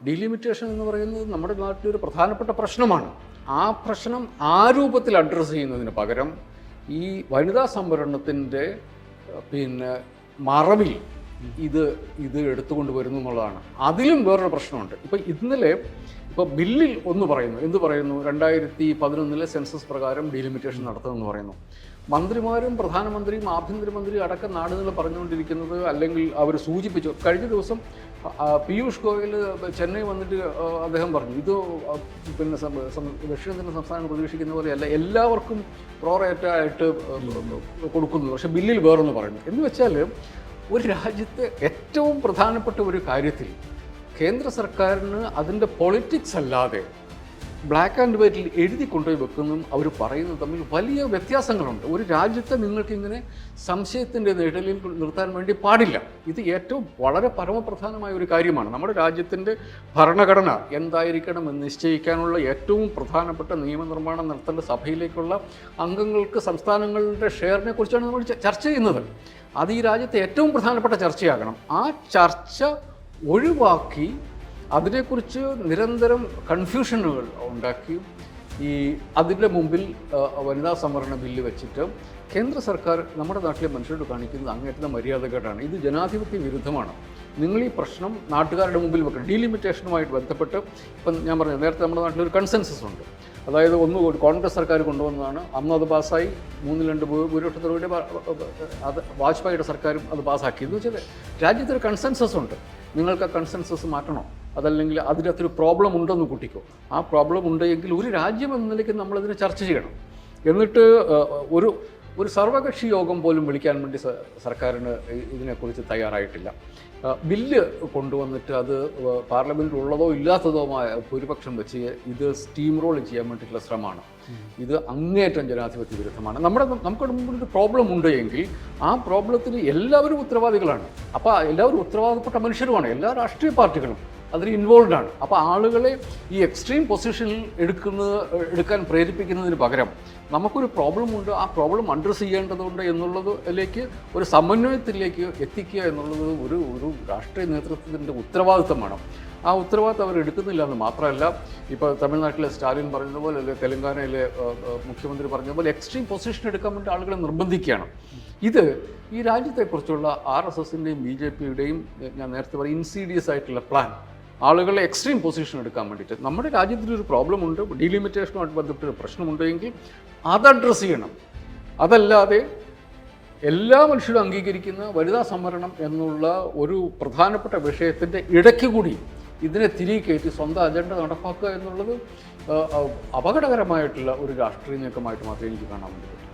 Delimitation എന്ന് പറയുന്നത് നമ്മുടെ നാട്ടിലൊരു പ്രധാനപ്പെട്ട പ്രശ്നമാണ്. ആ പ്രശ്നം ആ രൂപത്തിൽ അഡ്രസ്സ് ചെയ്യുന്നതിന് പകരം ഈ വനിതാ സംവരണത്തിൻ്റെ മറവിൽ ഇത് എടുത്തുകൊണ്ട് വരുന്നു എന്നുള്ളതാണ്. അതിലും വേറൊരു പ്രശ്നമുണ്ട്. ഇപ്പോൾ ബില്ലിൽ എന്ത് പറയുന്നു 2011 സെൻസസ് പ്രകാരം ഡീലിമിറ്റേഷൻ നടത്തുമെന്ന് പറയുന്നു. മന്ത്രിമാരും പ്രധാനമന്ത്രിയും ആഭ്യന്തരമന്ത്രിയും അടക്കം നാടുകൾ പറഞ്ഞുകൊണ്ടിരിക്കുന്നത്, അല്ലെങ്കിൽ അവർ സൂചിപ്പിച്ചു. കഴിഞ്ഞ ദിവസം പീയൂഷ് ഗോയൽ ചെന്നൈ വന്നിട്ട് അദ്ദേഹം പറഞ്ഞു, ഇത് ദക്ഷിണേന്ത്യൻ സംസ്ഥാനം പ്രതീക്ഷിക്കുന്ന പോലെയല്ല, എല്ലാവർക്കും പ്രോറേറ്റായിട്ട് കൊടുക്കുന്നു. പക്ഷേ ബില്ലിൽ വേറൊന്ന് പറയുന്നു. എന്ന് വെച്ചാൽ ഒരു രാജ്യത്തെ ഏറ്റവും പ്രധാനപ്പെട്ട ഒരു കാര്യത്തിൽ കേന്ദ്ര സർക്കാരിന് അതിൻ്റെ പൊളിറ്റിക്സ് അല്ലാതെ ബ്ലാക്ക് ആൻഡ് വൈറ്റിൽ എഴുതി കൊണ്ടുപോയി വെക്കുന്നതും അവർ പറയുന്നതും തമ്മിൽ വലിയ വ്യത്യാസങ്ങളുണ്ട്. ഒരു രാജ്യത്തെ നിങ്ങൾക്കിങ്ങനെ സംശയത്തിൻ്റെ നിഴലിൽ നിർത്താൻ വേണ്ടി പാടില്ല. ഇത് ഏറ്റവും വളരെ പരമപ്രധാനമായ ഒരു കാര്യമാണ്. നമ്മുടെ രാജ്യത്തിൻ്റെ ഭരണഘടന എന്തായിരിക്കണമെന്ന് നിശ്ചയിക്കാനുള്ള ഏറ്റവും പ്രധാനപ്പെട്ട നിയമനിർമ്മാണം നടത്തേണ്ട സഭയിലേക്കുള്ള അംഗങ്ങൾക്ക് സംസ്ഥാനങ്ങളുടെ ഷെയറിനെ കുറിച്ചാണ് നമ്മൾ ചർച്ച ചെയ്യുന്നത്. അത് ഈ രാജ്യത്തെ ഏറ്റവും പ്രധാനപ്പെട്ട ചർച്ചയാകണം. ആ ചർച്ച ഒഴിവാക്കി അതിനെക്കുറിച്ച് നിരന്തരം കൺഫ്യൂഷനുകൾ ഉണ്ടാക്കി അതിൻ്റെ മുമ്പിൽ വനിതാ സംവരണ ബില്ല് വെച്ചിട്ട് കേന്ദ്ര സർക്കാർ നമ്മുടെ നാട്ടിലെ മനുഷ്യരോട് കാണിക്കുന്നത് അങ്ങേറ്റത്തെ മര്യാദകേടാണ്. ഇത് ജനാധിപത്യ വിരുദ്ധമാണ്. നിങ്ങൾ ഈ പ്രശ്നം നാട്ടുകാരുടെ മുമ്പിൽ വെക്കണം. ഡീലിമിറ്റേഷനുമായിട്ട് ബന്ധപ്പെട്ട് ഇപ്പം ഞാൻ പറഞ്ഞു, നേരത്തെ നമ്മുടെ നാട്ടിലൊരു കൺസെൻസസ് ഉണ്ട്. അതായത് കോൺഗ്രസ് സർക്കാർ കൊണ്ടുവന്നതാണ്. അന്ന് അത് പാസ്സായി 3-2 ഭൂരിപക്ഷത്തോടെ അത് വാജ്പേയിയുടെ സർക്കാരും അത് പാസ്സാക്കി. എന്ന് വെച്ചാൽ രാജ്യത്തൊരു കൺസെൻസസ് ഉണ്ട്. നിങ്ങൾക്ക് ആ കൺസെൻസസ് മാറ്റണോ, അതല്ലെങ്കിൽ അതിനകത്തൊരു പ്രോബ്ലം ഉണ്ടെന്ന് കൂട്ടിക്കോ. ആ പ്രോബ്ലം ഉണ്ടെങ്കിൽ ഒരു രാജ്യം എന്ന നിലയ്ക്ക് നമ്മളതിനെ ചർച്ച ചെയ്യണം. എന്നിട്ട് ഒരു സർവകക്ഷി യോഗം പോലും വിളിക്കാൻ വേണ്ടി സർക്കാരിന് ഇതിനെക്കുറിച്ച് തയ്യാറായിട്ടില്ല. ബില്ല് കൊണ്ടുവന്നിട്ട് അത് പാർലമെൻറ്റിൽ ഉള്ളതോ ഇല്ലാത്തതോമായ ഭൂരിപക്ഷം വെച്ച് ഇത് സ്റ്റീം റോൾ ചെയ്യാൻ വേണ്ടിയിട്ടുള്ള ശ്രമമാണ്. ഇത് അങ്ങേയറ്റം ജനാധിപത്യ വിരുദ്ധമാണ്. നമുക്ക് മുമ്പിൽ ഒരു പ്രോബ്ലം ഉണ്ട് എങ്കിൽ ആ പ്രോബ്ലത്തിന് എല്ലാവരും ഉത്തരവാദികളാണ്. അപ്പോൾ എല്ലാവരും ഉത്തരവാദപ്പെട്ട മനുഷ്യരുമാണ്. എല്ലാ രാഷ്ട്രീയ പാർട്ടികളും അതിൽ ഇൻവോൾവ് ആണ്. അപ്പോൾ ആളുകളെ ഈ എക്സ്ട്രീം പൊസിഷനിൽ എടുക്കാൻ പ്രേരിപ്പിക്കുന്നതിന് പകരം നമുക്കൊരു പ്രോബ്ലം ഉണ്ട്, ആ പ്രോബ്ലം അഡ്രസ്സ് ചെയ്യേണ്ടതുണ്ട് എന്നുള്ളതിലേക്ക് ഒരു സമന്വയത്തിലേക്ക് എത്തിക്കുക എന്നുള്ളത് ഒരു രാഷ്ട്രീയ നേതൃത്വത്തിൻ്റെ ഉത്തരവാദിത്തമാണ്. ആ ഉത്തരവാദിത്തം അവർ എടുക്കുന്നില്ല എന്ന് മാത്രമല്ല, ഇപ്പോൾ തമിഴ്നാട്ടിലെ സ്റ്റാലിൻ പറഞ്ഞതുപോലെ, അല്ലെങ്കിൽ തെലങ്കാനയിലെ മുഖ്യമന്ത്രി പറഞ്ഞതുപോലെ എക്സ്ട്രീം പൊസിഷൻ എടുക്കാൻ വേണ്ടി ആളുകളെ നിർബന്ധിക്കുകയാണ്. ഇത് ഈ രാജ്യത്തെക്കുറിച്ചുള്ള RSSൻ്റെയും BJPയുടെയും ഞാൻ നേരത്തെ പറയും ഇൻസീഡിയസ് ആയിട്ടുള്ള പ്ലാൻ, ആളുകളെ എക്സ്ട്രീം പൊസിഷൻ എടുക്കാൻ വേണ്ടിയിട്ട്. നമ്മുടെ രാജ്യത്തിലൊരു പ്രോബ്ലം ഉണ്ട്, ഡീലിമിറ്റേഷനുമായിട്ട് ബന്ധപ്പെട്ടൊരു പ്രശ്നമുണ്ടെങ്കിൽ അത് അഡ്രസ്സ് ചെയ്യണം. അതല്ലാതെ എല്ലാ മനുഷ്യരും അംഗീകരിക്കുന്ന വനിതാ സംവരണം എന്നുള്ള ഒരു പ്രധാനപ്പെട്ട വിഷയത്തിൻ്റെ ഇടയ്ക്ക് കൂടി ഇതിനെ തിരികെ കയറ്റി സ്വന്തം അജണ്ട നടപ്പാക്കുക എന്നുള്ളത് അപകടകരമായിട്ടുള്ള ഒരു രാഷ്ട്രീയ നീക്കമായിട്ട് മാത്രമേ എനിക്ക് കാണാൻ വേണ്ടി പറ്റൂ.